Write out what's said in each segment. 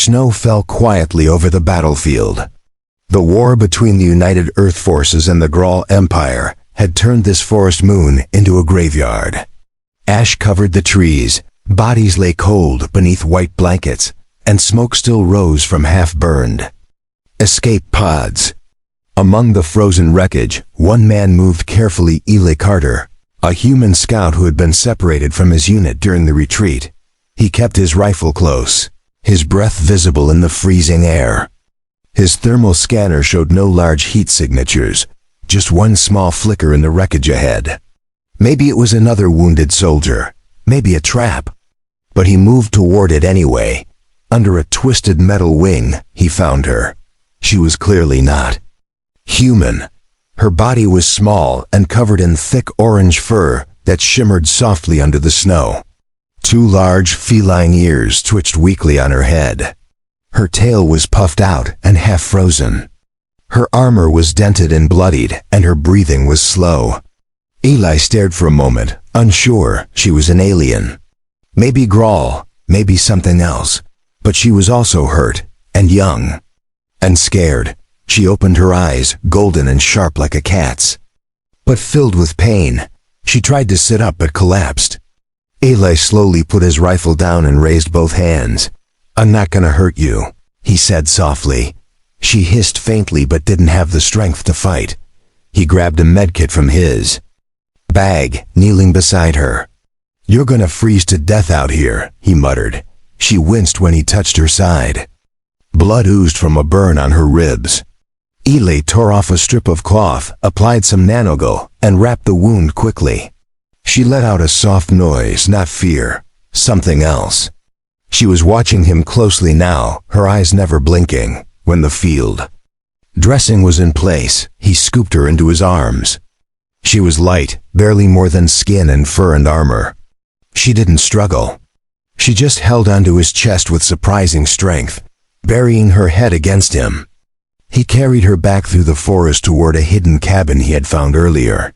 snow fell quietly over the battlefield. The war between the United Earth Forces and the Grawl Empire had turned this forest moon into a graveyard. Ash covered the trees, bodies lay cold beneath white blankets, and smoke still rose from half-burned escape pods. Among the frozen wreckage, one man moved carefully. Eli Carter, a human scout who had been separated from his unit during the retreat. He kept his rifle close, his breath visible in the freezing air. His thermal scanner showed no large heat signatures, just one small flicker in the wreckage ahead. Maybe it was another wounded soldier, maybe a trap. But he moved toward it anyway. Under a twisted metal wing, he found her. She was clearly not human. Her body was small and covered in thick orange fur that shimmered softly under the snow. Two large feline ears twitched weakly on her head. Her tail was puffed out and half frozen. Her armor was dented and bloodied, and her breathing was slow. Eli stared for a moment, unsure. She was an alien. Maybe Grawl, maybe something else. But she was also hurt, and young. And scared. She opened her eyes, golden and sharp like a cat's, but filled with pain. She tried to sit up but collapsed. Eli slowly put his rifle down and raised both hands. "I'm not gonna hurt you," he said softly. She hissed faintly but didn't have the strength to fight. He grabbed a medkit from his bag, kneeling beside her. "You're gonna freeze to death out here," he muttered. She winced when he touched her side. Blood oozed from a burn on her ribs. Eli tore off a strip of cloth, applied some nanogel, and wrapped the wound quickly. She let out a soft noise, not fear, something else. She was watching him closely now, her eyes never blinking. When the field dressing was in place, he scooped her into his arms. She was light, barely more than skin and fur and armor. She didn't struggle. She just held onto his chest with surprising strength, burying her head against him. He carried her back through the forest toward a hidden cabin he had found earlier.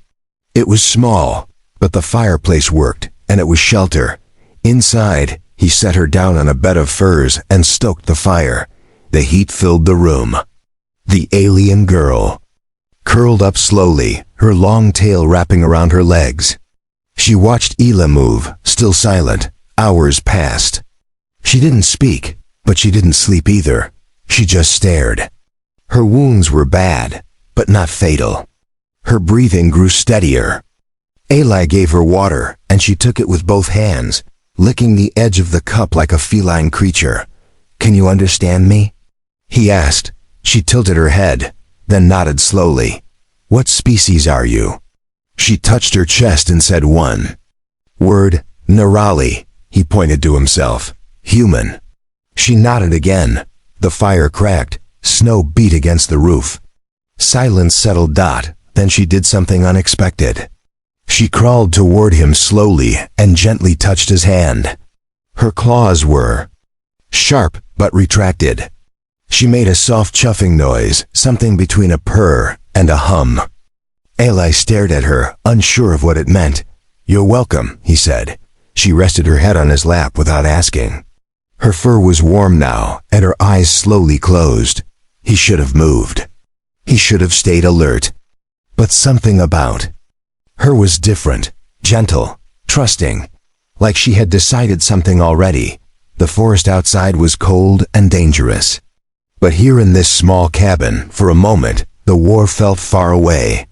It was small, but the fireplace worked, and it was shelter. Inside, he set her down on a bed of furs and stoked the fire. The heat filled the room. The alien girl curled up slowly, her long tail wrapping around her legs. She watched Eli move, still silent. Hours passed. She didn't speak, but she didn't sleep either. She just stared. Her wounds were bad, but not fatal. Her breathing grew steadier. Eli gave her water, and she took it with both hands, licking the edge of the cup like a feline creature. "Can you understand me?" he asked. She tilted her head, then nodded slowly. "What species are you?" She touched her chest and said one word, "Nerali." He pointed to himself. "Human." She nodded again. The fire cracked. Snow beat against the roof. Silence settled. Then she did something unexpected. She crawled toward him slowly and gently touched his hand. Her claws were sharp but retracted. She made a soft chuffing noise, something between a purr and a hum. Eli stared at her, unsure of what it meant. "You're welcome," he said. She rested her head on his lap without asking. Her fur was warm now, and her eyes slowly closed. He should have moved. He should have stayed alert. But something about her was different, gentle, trusting, like she had decided something already. The forest outside was cold and dangerous. But here in this small cabin, for a moment, the war felt far away.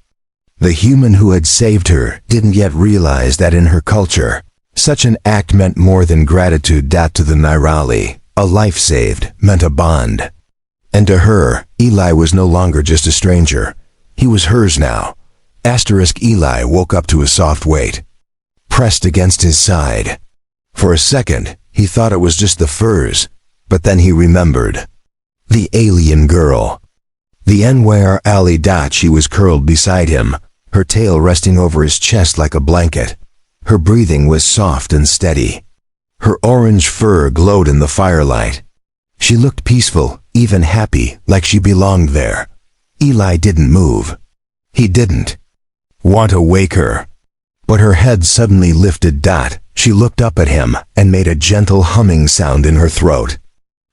The human who had saved her didn't yet realize that in her culture, such an act meant more than gratitude. To the Nerali, a life saved meant a bond. And to her, Eli was no longer just a stranger. He was hers now. Eli woke up to a soft weight, pressed against his side. For a second, he thought it was just the furs, but then he remembered. The alien girl. The Nerali. She was curled beside him, her tail resting over his chest like a blanket. Her breathing was soft and steady. Her orange fur glowed in the firelight. She looked peaceful, even happy, like she belonged there. Eli didn't move. He didn't want to wake her. But her head suddenly lifted. She looked up at him and made a gentle humming sound in her throat.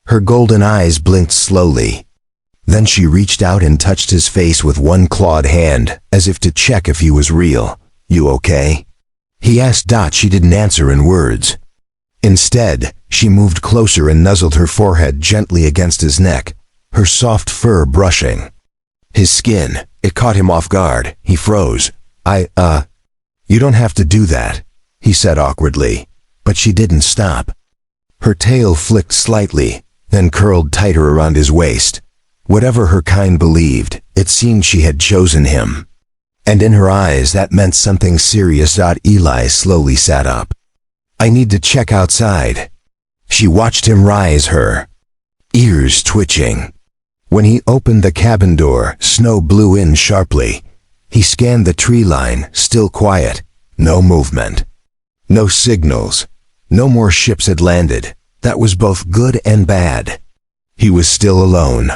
Her golden eyes blinked slowly. Then she reached out and touched his face with one clawed hand, as if to check if he was real. "You okay?" he asked. She didn't answer in words. Instead, she moved closer and nuzzled her forehead gently against his neck, her soft fur brushing his skin. It caught him off guard. He froze. You don't have to do that," he said awkwardly. But she didn't stop. Her tail flicked slightly, then curled tighter around his waist. Whatever her kind believed, it seemed she had chosen him. And in her eyes that meant something serious. Eli slowly sat up. "I need to check outside." She watched him rise, her ears twitching. When he opened the cabin door, snow blew in sharply. He scanned the tree line, still quiet. No movement. No signals. No more ships had landed. That was both good and bad. He was still alone.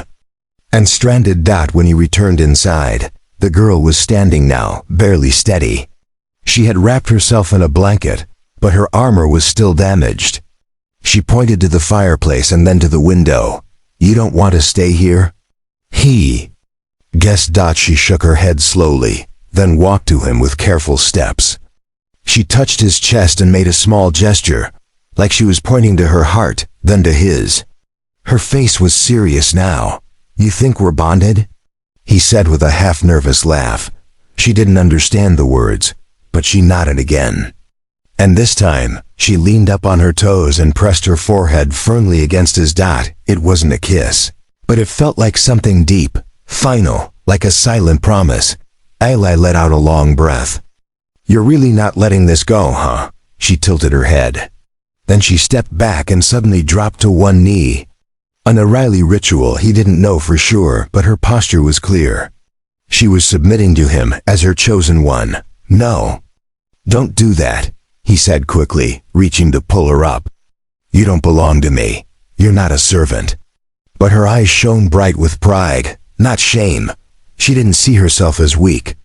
And stranded. When he returned inside, the girl was standing now, barely steady. She had wrapped herself in a blanket, but her armor was still damaged. She pointed to the fireplace and then to the window. "You don't want to stay here?" He guessed. She shook her head slowly, then walked to him with careful steps. She touched his chest and made a small gesture, like she was pointing to her heart, then to his. Her face was serious now. "You think we're bonded?" he said with a half-nervous laugh. She didn't understand the words, but she nodded again. And this time, she leaned up on her toes and pressed her forehead firmly against his. It wasn't a kiss, but it felt like something deep, final, like a silent promise. Eli let out a long breath. "You're really not letting this go, huh?" She tilted her head. Then she stepped back and suddenly dropped to one knee. An O'Reilly ritual, he didn't know for sure, but her posture was clear. She was submitting to him as her chosen one. "No. Don't do that," he said quickly, reaching to pull her up. "You don't belong to me. You're not a servant." But her eyes shone bright with pride, not shame. She didn't see herself as weak.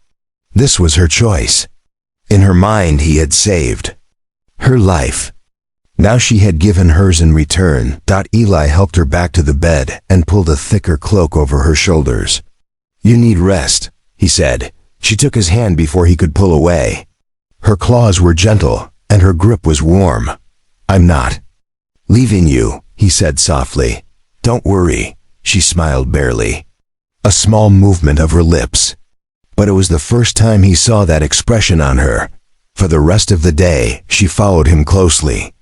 This was her choice. In her mind, he had saved her life. Now she had given hers in return. Eli helped her back to the bed and pulled a thicker cloak over her shoulders. "You need rest," he said. She took his hand before he could pull away. Her claws were gentle, and her grip was warm. "I'm not leaving you," he said softly. "Don't worry," she smiled barely. A small movement of her lips. But it was the first time he saw that expression on her. For the rest of the day, she followed him closely.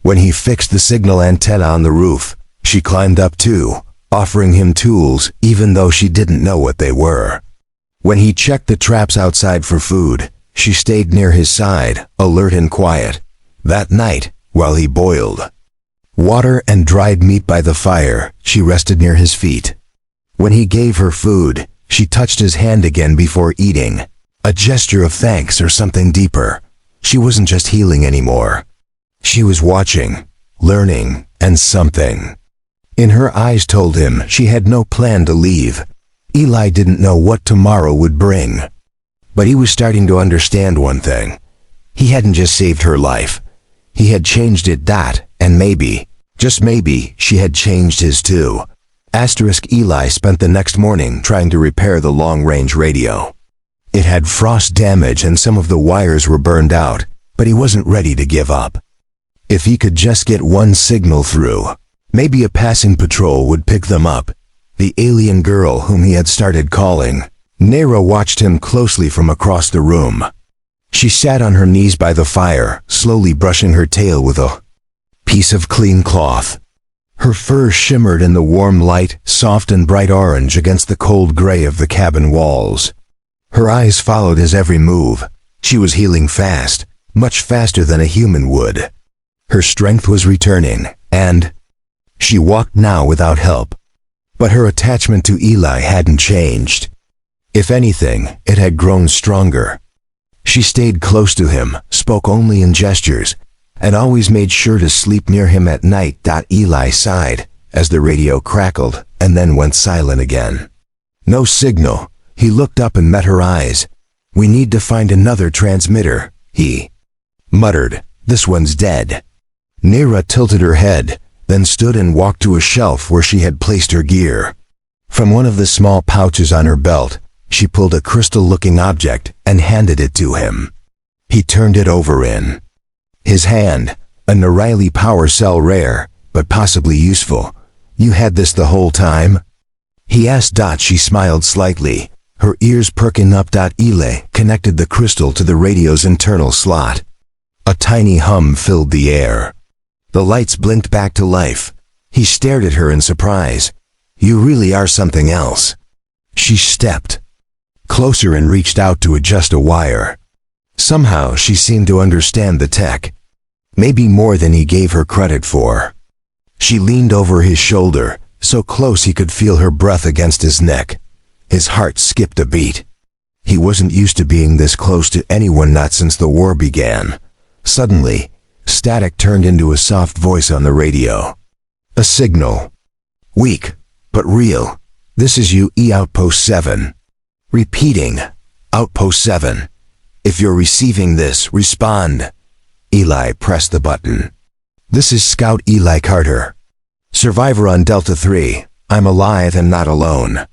When he fixed the signal antenna on the roof, she climbed up too, offering him tools even though she didn't know what they were. When he checked the traps outside for food, she stayed near his side, alert and quiet. That night, while he boiled water and dried meat by the fire, she rested near his feet. When he gave her food, she touched his hand again before eating. A gesture of thanks or something deeper. She wasn't just healing anymore. She was watching, learning, and something in her eyes told him she had no plan to leave. Eli didn't know what tomorrow would bring. But he was starting to understand one thing. He hadn't just saved her life. He had changed it. And maybe, just maybe, she had changed his too. Eli spent the next morning trying to repair the long-range radio. It had frost damage and some of the wires were burned out, but he wasn't ready to give up. If he could just get one signal through, maybe a passing patrol would pick them up. The alien girl whom he had started calling. Nera watched him closely from across the room. She sat on her knees by the fire, slowly brushing her tail with a piece of clean cloth. Her fur shimmered in the warm light, soft and bright orange against the cold gray of the cabin walls. Her eyes followed his every move. She was healing fast, much faster than a human would. Her strength was returning, and she walked now without help. But her attachment to Eli hadn't changed. If anything, it had grown stronger. She stayed close to him, spoke only in gestures, and always made sure to sleep near him at night. Eli sighed as the radio crackled and then went silent again. No signal. He looked up and met her eyes. "We need to find another transmitter," he muttered. "This one's dead." Nera tilted her head. then stood and walked to a shelf where she had placed her gear. From one of the small pouches on her belt, she pulled a crystal-looking object and handed it to him. He turned it over in his hand, a Nirali power cell rare, but possibly useful. "You had this the whole time?" he asked. She smiled slightly, her ears perking up. Eli connected the crystal to the radio's internal slot. A tiny hum filled the air. The lights blinked back to life. He stared at her in surprise. "You really are something else." She stepped closer and reached out to adjust a wire. Somehow she seemed to understand the tech. Maybe more than he gave her credit for. She leaned over his shoulder, so close he could feel her breath against his neck. His heart skipped a beat. He wasn't used to being this close to anyone, not since the war began. Suddenly, static turned into a soft voice on the radio. A signal. Weak, but real. "This is UE Outpost 7. Repeating, Outpost 7. If you're receiving this, respond." Eli pressed the button. "This is Scout Eli Carter. Survivor on Delta 3. I'm alive and not alone."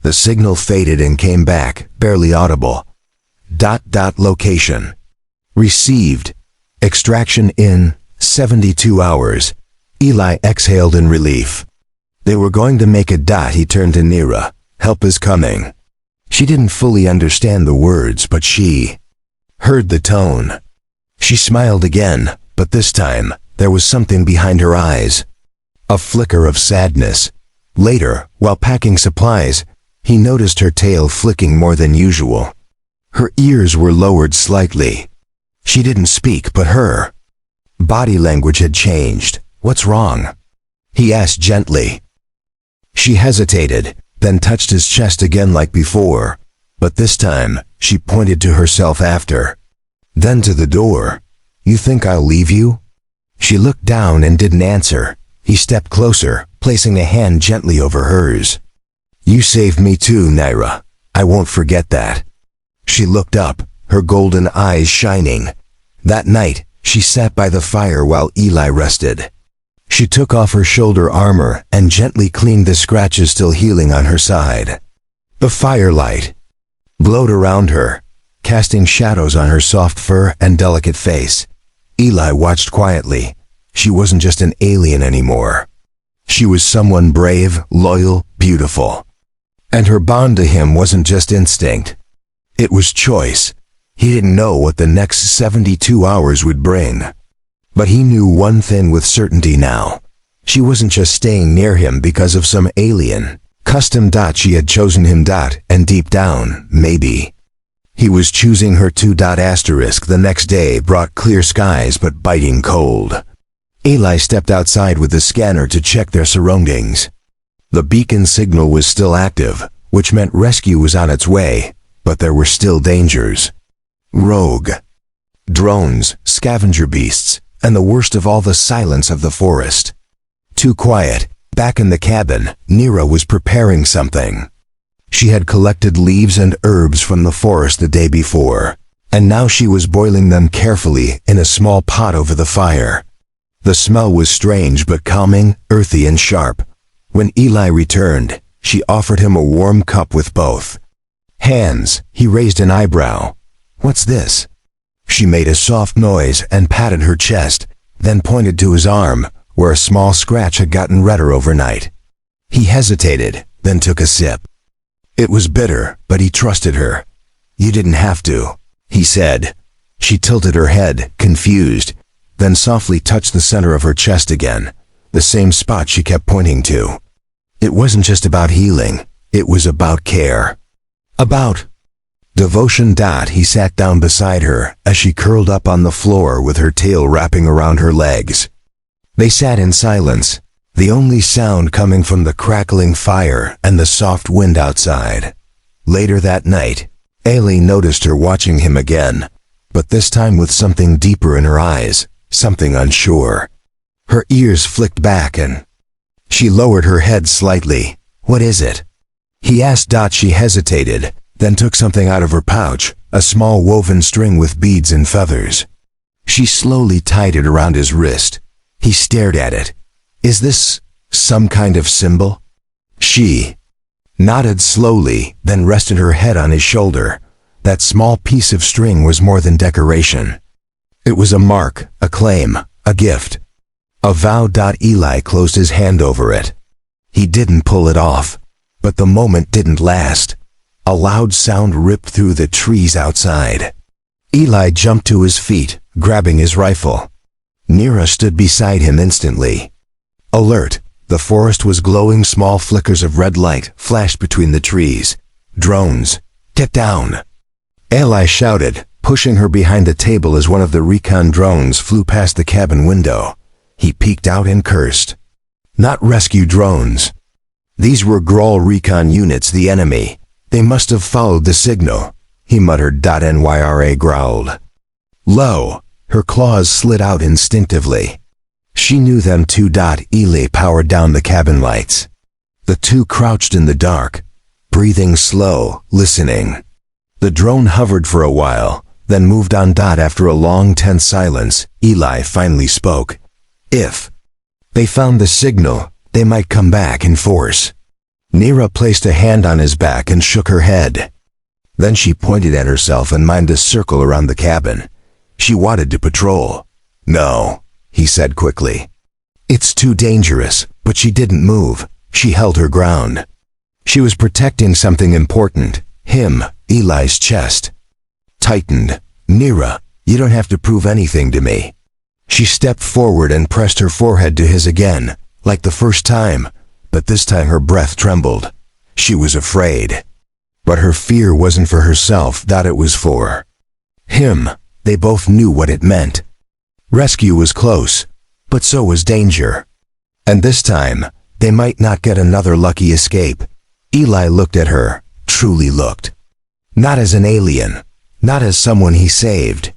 The signal faded and came back, barely audible. Location. Received. Extraction in 72 hours. Eli exhaled in relief. They were going to make a. He turned to Nira. "Help is coming." She didn't fully understand the words, but she heard the tone. She smiled again, but this time, there was something behind her eyes. A flicker of sadness. Later, while packing supplies, he noticed her tail flicking more than usual. Her ears were lowered slightly. She didn't speak, but her body language had changed. "What's wrong?" he asked gently. She hesitated, then touched his chest again like before, but this time, she pointed to herself after. Then to the door. "You think I'll leave you?" She looked down and didn't answer. He stepped closer, placing a hand gently over hers. "You saved me too, Nira. I won't forget that." She looked up, her golden eyes shining. That night, she sat by the fire while Eli rested. She took off her shoulder armor and gently cleaned the scratches still healing on her side. The firelight glowed around her, casting shadows on her soft fur and delicate face. Eli watched quietly. She wasn't just an alien anymore. She was someone brave, loyal, beautiful. And her bond to him wasn't just instinct. It was choice. He didn't know what the next 72 hours would bring. But he knew one thing with certainty now. She wasn't just staying near him because of some alien custom. She had chosen him. And deep down, maybe he was choosing her too. The next day brought clear skies but biting cold. Eli stepped outside with the scanner to check their surroundings. The beacon signal was still active, which meant rescue was on its way, but there were still dangers. Rogue drones, scavenger beasts, and the worst of all, the silence of the forest. Too quiet. Back in the cabin, Nira was preparing something. She had collected leaves and herbs from the forest the day before, and now she was boiling them carefully in a small pot over the fire. The smell was strange but calming, earthy and sharp. When Eli returned, she offered him a warm cup with both hands. He raised an eyebrow. "What's this?" She made a soft noise and patted her chest, then pointed to his arm, where a small scratch had gotten redder overnight. He hesitated, then took a sip. It was bitter, but he trusted her. "You didn't have to," he said. She tilted her head, confused, then softly touched the center of her chest again, the same spot she kept pointing to. It wasn't just about healing, it was about care. About devotion. He sat down beside her as she curled up on the floor with her tail wrapping around her legs. They sat in silence, the only sound coming from the crackling fire and the soft wind outside. Later that night, Ailey noticed her watching him again, but this time with something deeper in her eyes, something unsure. Her ears flicked back and she lowered her head slightly. "What is it?" he asked. She hesitated, then took something out of her pouch, a small woven string with beads and feathers. She slowly tied it around his wrist. He stared at it. Is this some kind of symbol? She nodded slowly, then rested her head on his shoulder. That small piece of string was more than decoration. It was a mark, a claim, a gift. A vow. Eli closed his hand over it. He didn't pull it off, but the moment didn't last. A loud sound ripped through the trees outside. Eli jumped to his feet, grabbing his rifle. Nira stood beside him instantly. Alert, the forest was glowing. Small flickers of red light flashed between the trees. Drones, get down! Eli shouted, pushing her behind the table as one of the recon drones flew past the cabin window. He peeked out and cursed. Not rescue drones. These were Grawl recon units, the enemy. They must have followed the signal, he muttered. Nyra growled. Low, her claws slid out instinctively. She knew them too. Eli powered down the cabin lights. The two crouched in the dark, breathing slow, listening. The drone hovered for a while, then moved on. After a long, tense silence, Eli finally spoke. If they found the signal, they might come back in force. Nira placed a hand on his back and shook her head. Then she pointed at herself and mimed a circle around the cabin. She wanted to patrol. No, he said quickly. It's too dangerous, but she didn't move. She held her ground. She was protecting something important. Him. Eli's chest tightened. Nira, you don't have to prove anything to me. She stepped forward and pressed her forehead to his again, like the first time, but this time her breath trembled. She was afraid. But her fear wasn't for herself. It was for him. They both knew what it meant. Rescue was close, but so was danger. And this time, they might not get another lucky escape. Eli looked at her, truly looked. Not as an alien, not as someone he saved,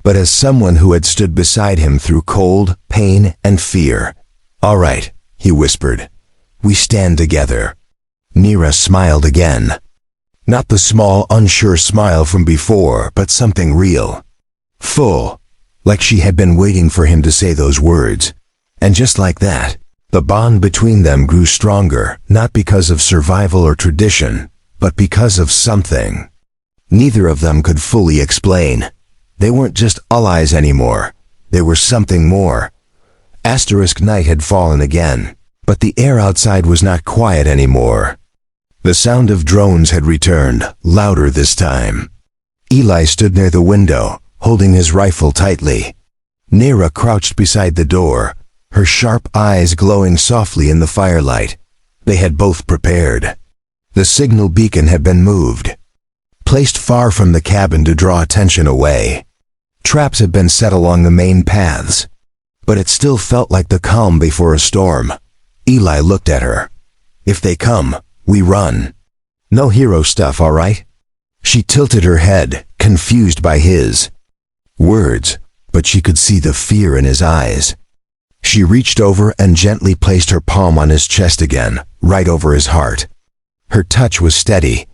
but as someone who had stood beside him through cold, pain, and fear. All right, he whispered. We stand together. Nira smiled again. Not the small, unsure smile from before, but something real. Full, like she had been waiting for him to say those words. And just like that, the bond between them grew stronger, not because of survival or tradition, but because of something neither of them could fully explain. They weren't just allies anymore. They were something more. Night had fallen again, but the air outside was not quiet anymore. The sound of drones had returned, louder this time. Eli stood near the window, holding his rifle tightly. Nira crouched beside the door, her sharp eyes glowing softly in the firelight. They had both prepared. The signal beacon had been moved, placed far from the cabin to draw attention away. Traps had been set along the main paths, but it still felt like the calm before a storm. Eli looked at her. If they come, we run. No hero stuff, all right? She tilted her head, confused by his words, but she could see the fear in his eyes. She reached over and gently placed her palm on his chest again, right over his heart. Her touch was steady.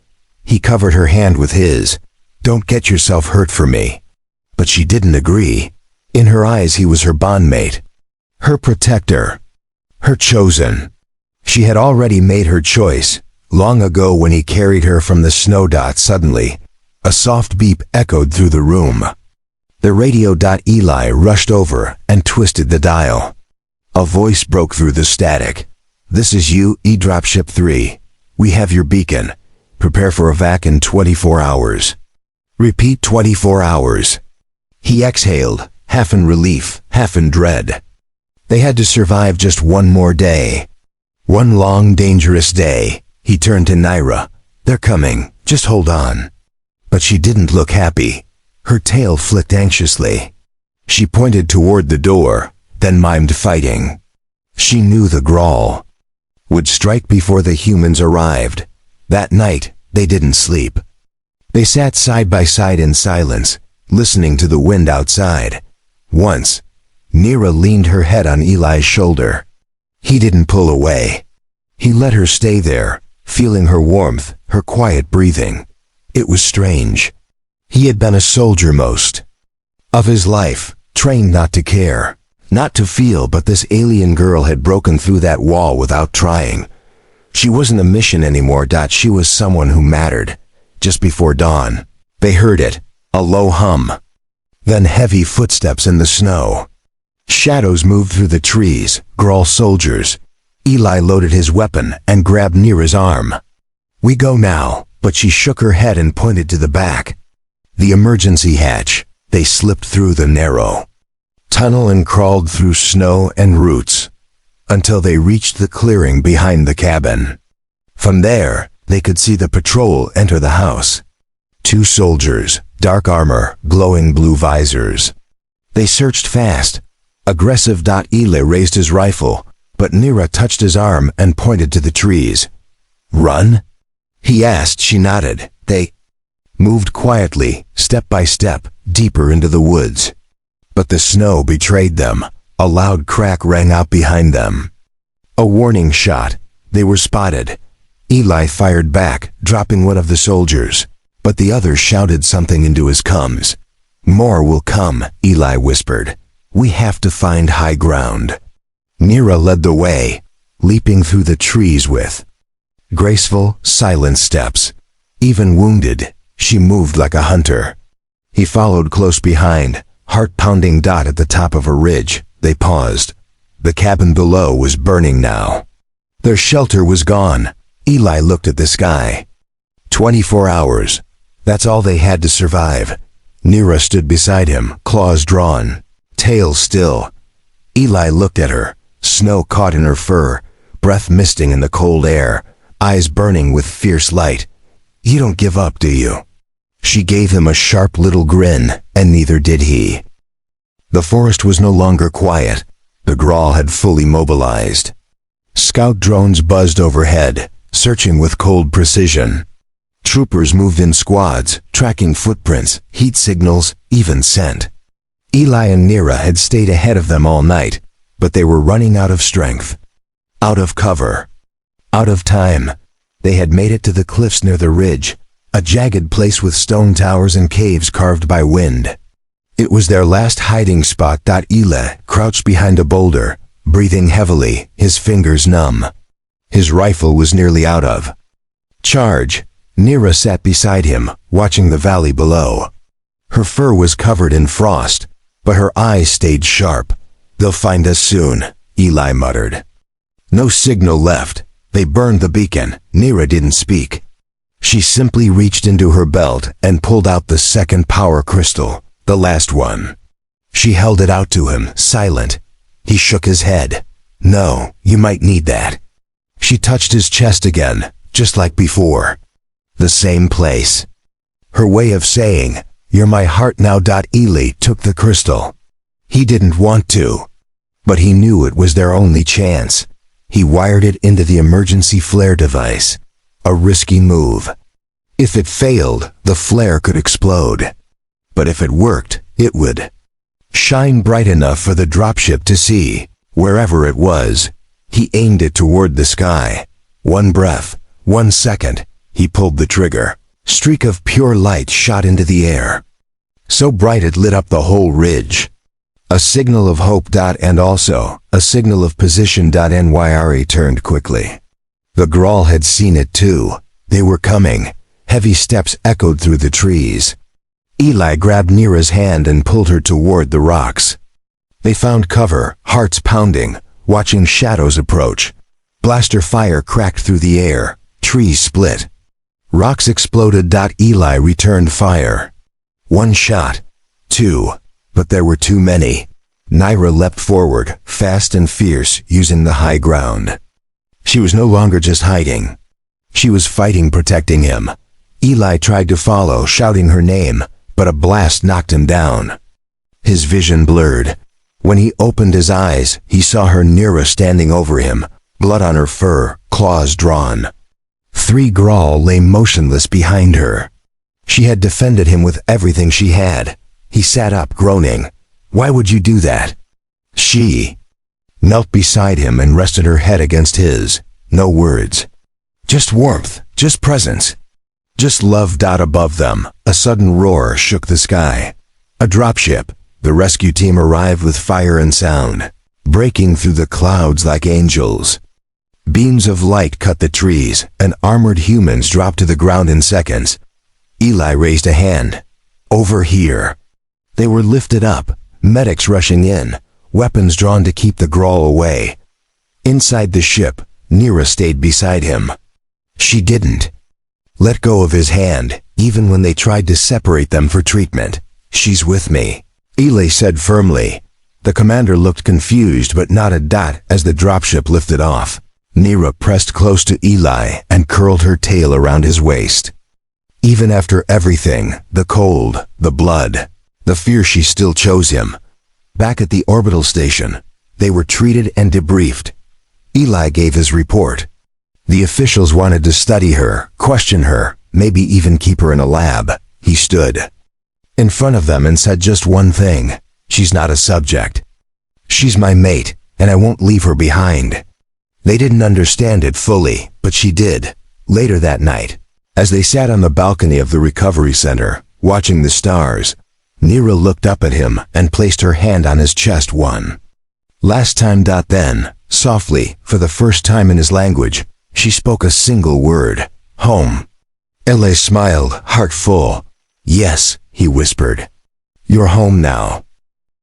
He covered her hand with his. Don't get yourself hurt for me. But she didn't agree. In her eyes he was her bondmate, her protector, her chosen. She had already made her choice, long ago when he carried her from the snow. Suddenly, a soft beep echoed through the room. The radio. Eli rushed over and twisted the dial. A voice broke through the static. This is you, E-Dropship 3. We have your beacon. Prepare for evac in 24 hours. Repeat 24 hours. He exhaled, half in relief, half in dread. They had to survive just one more day. One long, dangerous day. He turned to Nira. They're coming, just hold on. But she didn't look happy. Her tail flicked anxiously. She pointed toward the door, then mimed fighting. She knew the Grawl would strike before the humans arrived. That night, they didn't sleep. They sat side by side in silence, listening to the wind outside. Once, Nira leaned her head on Eli's shoulder. He didn't pull away. He let her stay there, feeling her warmth, her quiet breathing. It was strange. He had been a soldier most of his life, trained not to care. Not to feel, but this alien girl had broken through that wall without trying. She wasn't a mission anymore. She was someone who mattered. Just before dawn, they heard it, a low hum. Then heavy footsteps in the snow. Shadows moved through the trees, Grawl soldiers. Eli loaded his weapon and grabbed Nira's arm. "We go now," but she shook her head and pointed to the back. The emergency hatch. They slipped through the narrow tunnel and crawled through snow and roots until they reached the clearing behind the cabin. From there, they could see the patrol enter the house. 2 soldiers, dark armor, glowing blue visors. They searched fast. Aggressive. Eli raised his rifle, but Nira touched his arm and pointed to the trees. "Run?" he asked. She nodded. They moved quietly, step by step, deeper into the woods. But the snow betrayed them. A loud crack rang out behind them. A warning shot. They were spotted. Eli fired back, dropping one of the soldiers, but the other shouted something into his comms. "More will come," Eli whispered. "We have to find high ground." Nira led the way, leaping through the trees with graceful, silent steps. Even wounded, she moved like a hunter. He followed close behind, heart pounding. At the top of a ridge, they paused. The cabin below was burning now. Their shelter was gone. Eli looked at the sky. 24 hours. That's all they had to survive. Nira stood beside him, claws drawn, tail still. Eli looked at her, snow caught in her fur, breath misting in the cold air, eyes burning with fierce light. "You don't give up, do you?" She gave him a sharp little grin, and neither did he. The forest was no longer quiet. The Grawl had fully mobilized. Scout drones buzzed overhead, searching with cold precision. Troopers moved in squads, tracking footprints, heat signals, even scent. Eli and Nira had stayed ahead of them all night, but they were running out of strength. Out of cover. Out of time. They had made it to the cliffs near the ridge, a jagged place with stone towers and caves carved by wind. It was their last hiding spot. Eli crouched behind a boulder, breathing heavily, his fingers numb. His rifle was nearly out of charge. Nira sat beside him, watching the valley below. Her fur was covered in frost, but her eyes stayed sharp. "They'll find us soon," Eli muttered. No signal left. They burned the beacon. Nira didn't speak. She simply reached into her belt and pulled out the second power crystal, the last one. She held it out to him, silent. He shook his head. "No, you might need that." She touched his chest again, just like before. The same place. Her way of saying, "You're my heart now." Eli took the crystal. He didn't want to, but he knew it was their only chance. He wired it into the emergency flare device. A risky move. If it failed, the flare could explode. But if it worked, it would shine bright enough for the dropship to see, wherever it was. He aimed it toward the sky. One breath, 1 second. He pulled the trigger. Streak of pure light shot into the air. So bright it lit up the whole ridge. A signal of hope. And also, a signal of position. Nira turned quickly. The Grawl had seen it too. They were coming. Heavy steps echoed through the trees. Eli grabbed Nira's hand and pulled her toward the rocks. They found cover, hearts pounding, watching shadows approach. Blaster fire cracked through the air. Trees split. Rocks exploded. Eli returned fire. 1 shot. 2. But there were too many. Nira leapt forward, fast and fierce, using the high ground. She was no longer just hiding. She was fighting, protecting him. Eli tried to follow, shouting her name, but a blast knocked him down. His vision blurred. When he opened his eyes, he saw her Nira standing over him, blood on her fur, claws drawn. 3 Grawl lay motionless behind her. She had defended him with everything she had. He sat up, groaning. "Why would you do that?" She knelt beside him and rested her head against his. No words. Just warmth, just presence. Just love. Above them, a sudden roar shook the sky. A dropship. The rescue team arrived with fire and sound, breaking through the clouds like angels. Beams of light cut the trees, and armored humans dropped to the ground in seconds. Eli raised a hand. "Over here." They were lifted up, medics rushing in, weapons drawn to keep the Grawl away. Inside the ship, Nira stayed beside him. She didn't let go of his hand, even when they tried to separate them for treatment. "She's with me," Eli said firmly. The commander looked confused but nodded as the dropship lifted off. Nira pressed close to Eli and curled her tail around his waist. Even after everything, the cold, the blood, the fear, she still chose him. Back at the orbital station, they were treated and debriefed. Eli gave his report. The officials wanted to study her, question her, maybe even keep her in a lab. He stood in front of them and said just one thing: "She's not a subject. She's my mate, and I won't leave her behind." They didn't understand it fully, but she did. Later that night, as they sat on the balcony of the recovery center, watching the stars, Nira looked up at him and placed her hand on his chest. "One last time." Then, softly, for the first time in his language, she spoke a single word: "Home." Eli smiled, heart full. "Yes," he whispered. "You're home now."